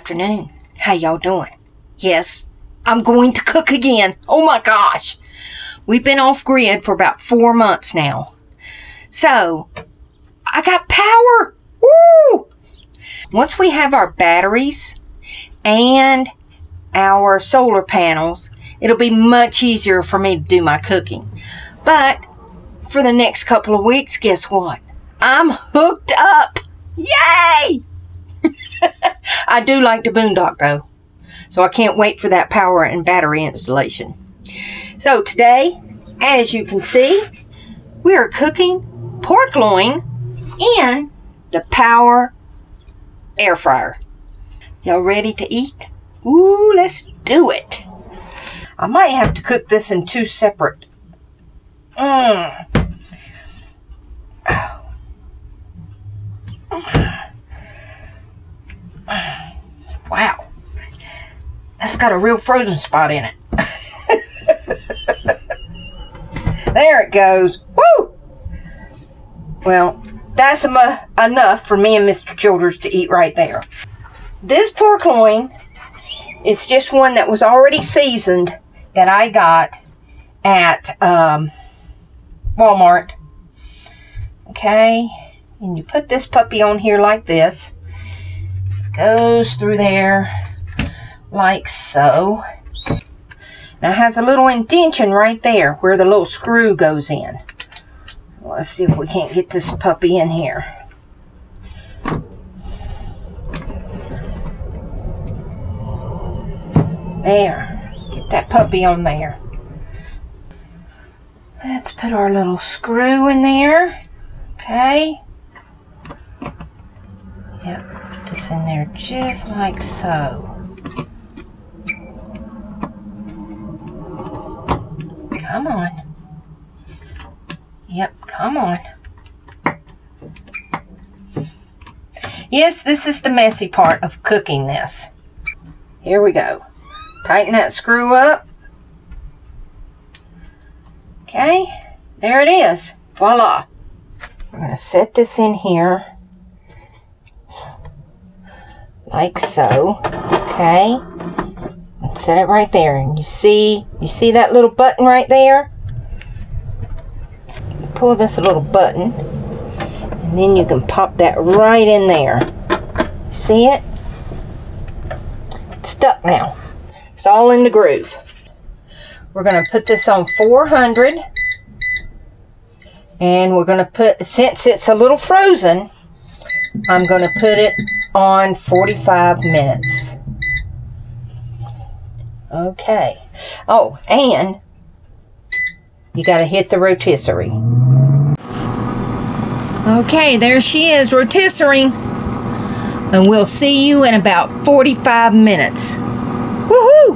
afternoon. How y'all doing? Yes, I'm going to cook again. Oh my gosh. We've been off grid for about 4 months now. So, I got power. Woo! Once we have our batteries and our solar panels, it'll be much easier for me to do my cooking. But for the next couple of weeks, guess what? I'm hooked up. Yay! I do like to boondock though, so I can't wait for that power and battery installation. So today, as you can see, we are cooking pork loin in the power air fryer. Y'all ready to eat? Ooh, let's do it. I might have to cook this in 2 separate. Wow, that's got a real frozen spot in it. There it goes. Woo! Well, that's enough for me and Mr. Childers to eat right there. This pork loin, it's just one that was already seasoned that I got at Walmart. Okay, and you put this puppy on here like this. Goes through there like so. Now it has a little indentation right there where the little screw goes in. So let's see if we can't get this puppy in here. There. Get that puppy on there. Let's put our little screw in there. Okay. Yep. Put this in there just like so. Come on. Yep, come on. Yes, this is the messy part of cooking this. Here we go. Tighten that screw up. Okay, there it is. Voila. We're going to set this in here like so. Okay. Set it right there, and you see that little button right there? You pull this little button, and then you can pop that right in there. See it? It's stuck now. It's all in the groove. We're going to put this on 400, and we're going to put, since it's a little frozen, I'm going to put it on 45 minutes. Okay. Oh, and you got to hit the rotisserie. Okay, there she is, rotisserie. And we'll see you in about 45 minutes. Woohoo!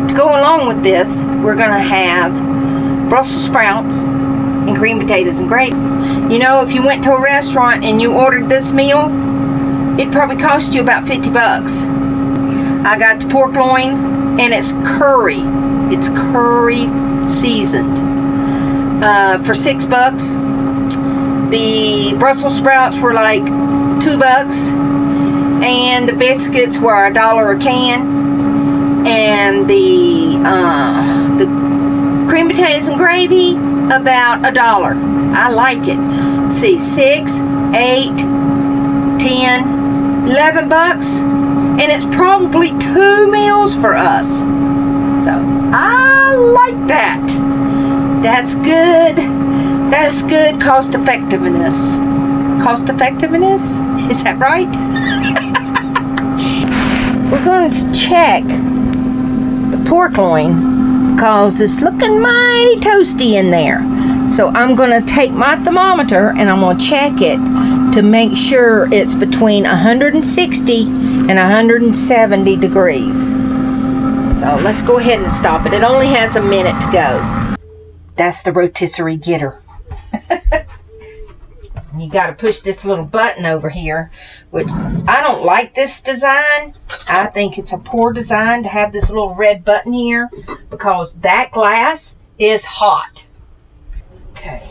To go along with this, we're going to have Brussels sprouts and green potatoes and gravy. You know, if you went to a restaurant and you ordered this meal, it'd probably cost you about 50 bucks. I got the pork loin, and it's curry. It's curry seasoned. For 6 bucks. The Brussels sprouts were like 2 bucks. And the biscuits were $1 a can. And the cream potatoes and gravy, about $1. I like it. Let's see, 6, 8, 10, 11 bucks. And it's probably 2 meals for us. So, I like that. That's good. That's good cost effectiveness. Cost effectiveness? Is that right? We're going to check the pork loin because it's looking mighty toasty in there. So, I'm going to take my thermometer and I'm going to check it to make sure it's between 160 and 170 degrees. So let's go ahead and stop it. It only has a minute to go. That's the rotisserie getter. You got to push this little button over here, which I don't like this design. I think it's a poor design to have this little red button here because that glass is hot. Okay.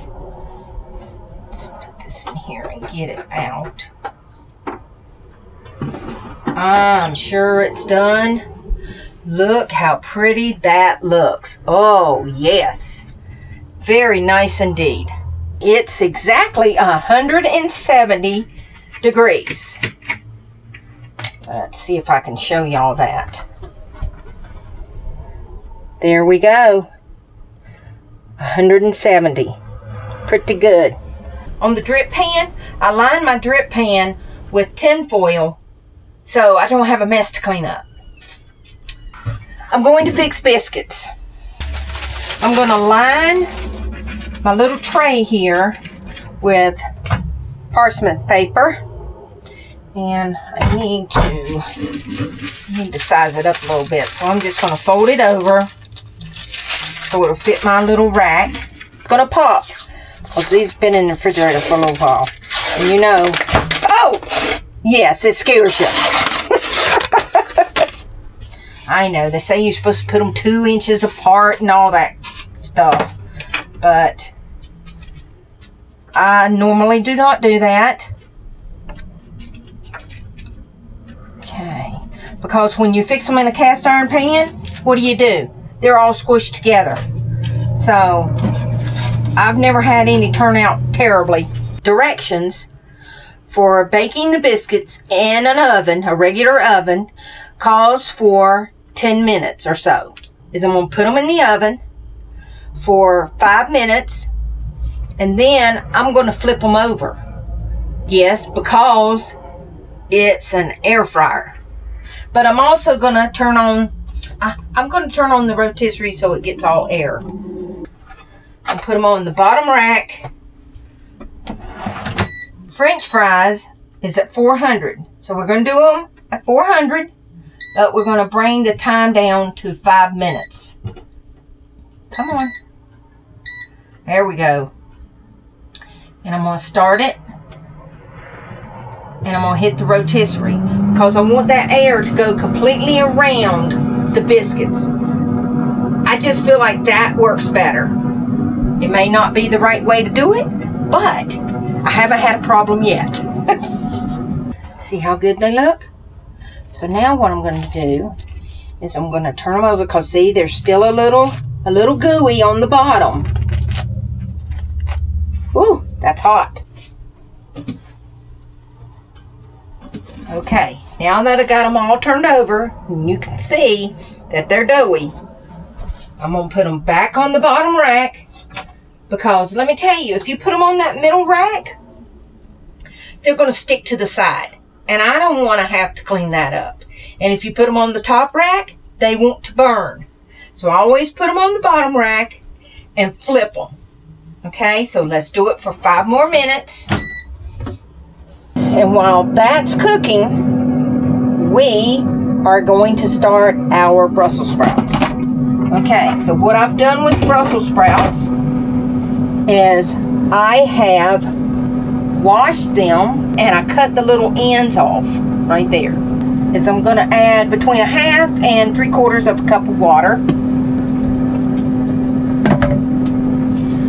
Let's put this in here and get it out. I'm sure it's done. Look how pretty that looks. Oh, yes. Very nice indeed. It's exactly 170 degrees. Let's see if I can show y'all that. There we go. 170. Pretty good. On the drip pan, I line my drip pan with tin foil so I don't have a mess to clean up. I'm going to fix biscuits. I'm going to line my little tray here with parchment paper. And I need to size it up a little bit. So I'm just going to fold it over so it'll fit my little rack. It's going to pop because these have been in the refrigerator for a little while. And you know, oh, yes, it scares you. I know, they say you're supposed to put them 2 inches apart and all that stuff. But I normally do not do that. Okay, because when you fix them in a cast iron pan, what do? They're all squished together. So, I've never had any turn out terribly. Directions for baking the biscuits in an oven, a regular oven, calls for 10 minutes or so. I'm going to put them in the oven for 5 minutes, and then I'm going to flip them over. Yes, because it's an air fryer. But I'm also going to turn on, the rotisserie so it gets all air. I'll put them on the bottom rack. French fries is at 400. So we're going to do them at 400. But we're going to bring the time down to 5 minutes. Come on. There we go. And I'm going to start it. And I'm going to hit the rotisserie because I want that air to go completely around the biscuits. I just feel like that works better. It may not be the right way to do it, but I haven't had a problem yet. See how good they look? So now what I'm going to do is I'm going to turn them over because see, there's still a little gooey on the bottom. Ooh, that's hot. Okay, now that I got them all turned over, and you can see that they're doughy, I'm going to put them back on the bottom rack because let me tell you, if you put them on that middle rack, they're going to stick to the side. And I don't want to have to clean that up. And if you put them on the top rack, they want to burn. So I always put them on the bottom rack and flip them. Okay, so let's do it for 5 more minutes. And while that's cooking, we are going to start our Brussels sprouts. Okay, so what I've done with Brussels sprouts is I have washed them and I cut the little ends off right there. Is I'm going to add between 1/2 and 3/4 of a cup of water.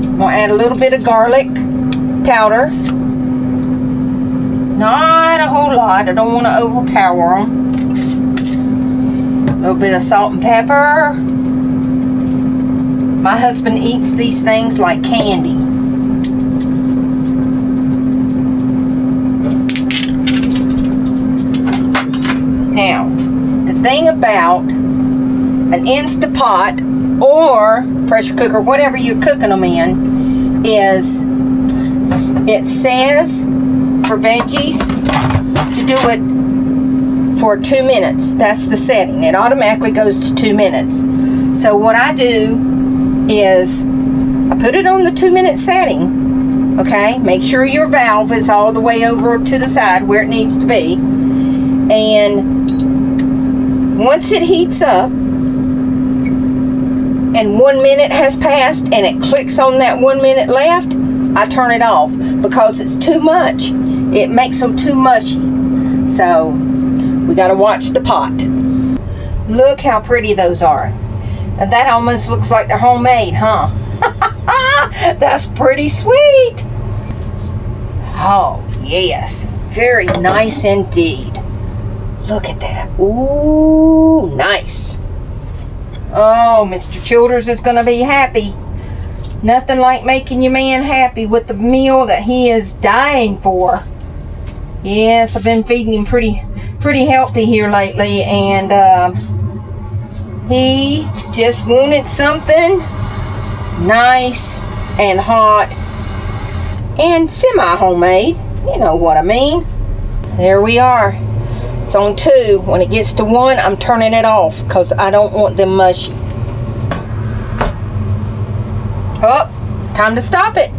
I'm going to add a little bit of garlic powder. Not a whole lot. I don't want to overpower them. A little bit of salt and pepper. My husband eats these things like candy. Now, the thing about an Instant Pot or pressure cooker, whatever you're cooking them in, is it says for veggies to do it for 2 minutes. That's the setting. It automatically goes to 2 minutes. So what I do is I put it on the 2-minute setting. Okay, make sure your valve is all the way over to the side where it needs to be. And once it heats up and 1 minute has passed and it clicks on that 1 minute left, I turn it off because it's too much. It makes them too mushy. So we got to watch the pot. Look how pretty those are. And that almost looks like they're homemade, huh? That's pretty sweet. Oh, yes. Very nice indeed. Look at that. Ooh, nice. Oh, Mr. Childers is going to be happy. Nothing like making your man happy with the meal that he is dying for. Yes, I've been feeding him pretty healthy here lately, and he just wanted something nice and hot and semi-homemade. You know what I mean. There we are. It's on 2. When it gets to 1, I'm turning it off because I don't want them mushy. Oh, time to stop it.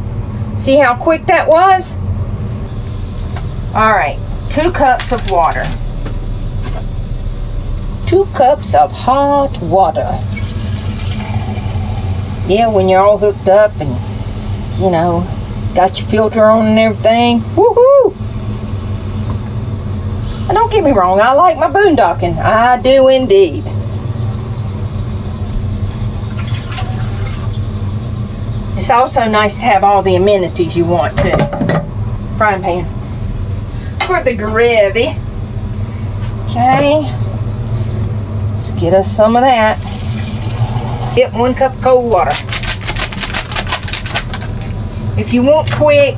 See how quick that was? All right, 2 cups of water. 2 cups of hot water. Yeah, when you're all hooked up and, you know, got your filter on and everything. Woohoo! And don't get me wrong, I like my boondocking. I do indeed. It's also nice to have all the amenities you want too. Frying pan for the gravy. Okay. Let's get us some of that. Get 1 cup of cold water. If you want quick,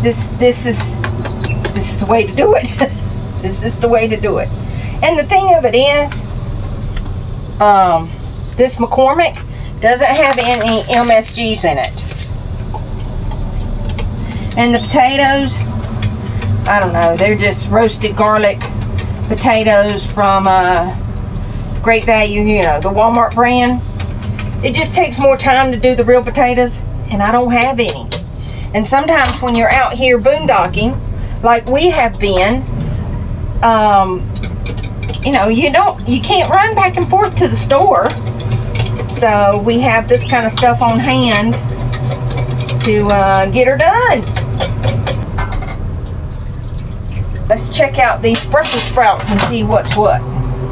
this is the way to do it. This is the way to do it. And the thing of it is, this McCormick doesn't have any MSGs in it. And the potatoes, I don't know, they're just roasted garlic potatoes from Great Value, you know, the Walmart brand. It just takes more time to do the real potatoes, and I don't have any. And sometimes when you're out here boondocking, like we have been, you know, you can't run back and forth to the store. So we have this kind of stuff on hand to get her done. Let's check out these Brussels sprouts and see what's what.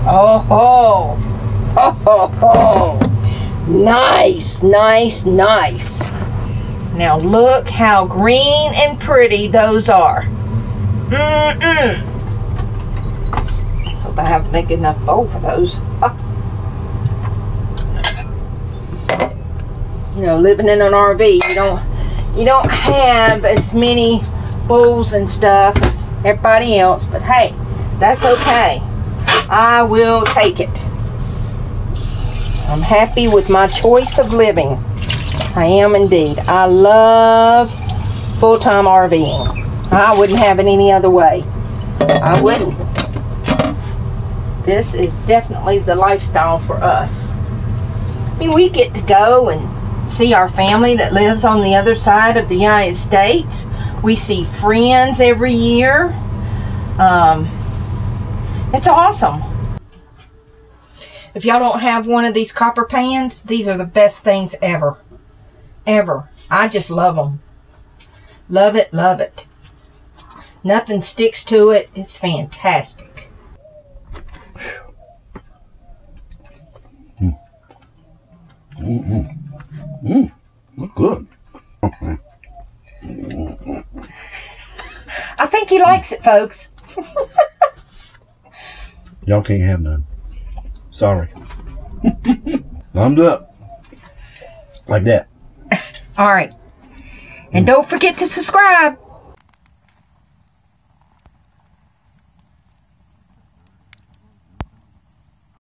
Oh, oh, oh, oh, oh. Nice, nice, nice. Now look how green and pretty those are. Hope I have a big enough bowl for those. You know, living in an RV, you don't have as many bowls and stuff as everybody else, but hey, that's okay. I will take it. I'm happy with my choice of living. I am indeed. I love full-time RVing. I wouldn't have it any other way. I wouldn't. This is definitely the lifestyle for us. I mean, we get to go and see our family that lives on the other side of the United States. We see friends every year. It's awesome. If y'all don't have one of these copper pans, these are the best things ever. Ever. I just love them. Love it, love it. Nothing sticks to it. It's fantastic. Look good. I think he likes it, folks. Y'all can't have none. Sorry. Thumbs up. Like that. All right. And don't forget to subscribe.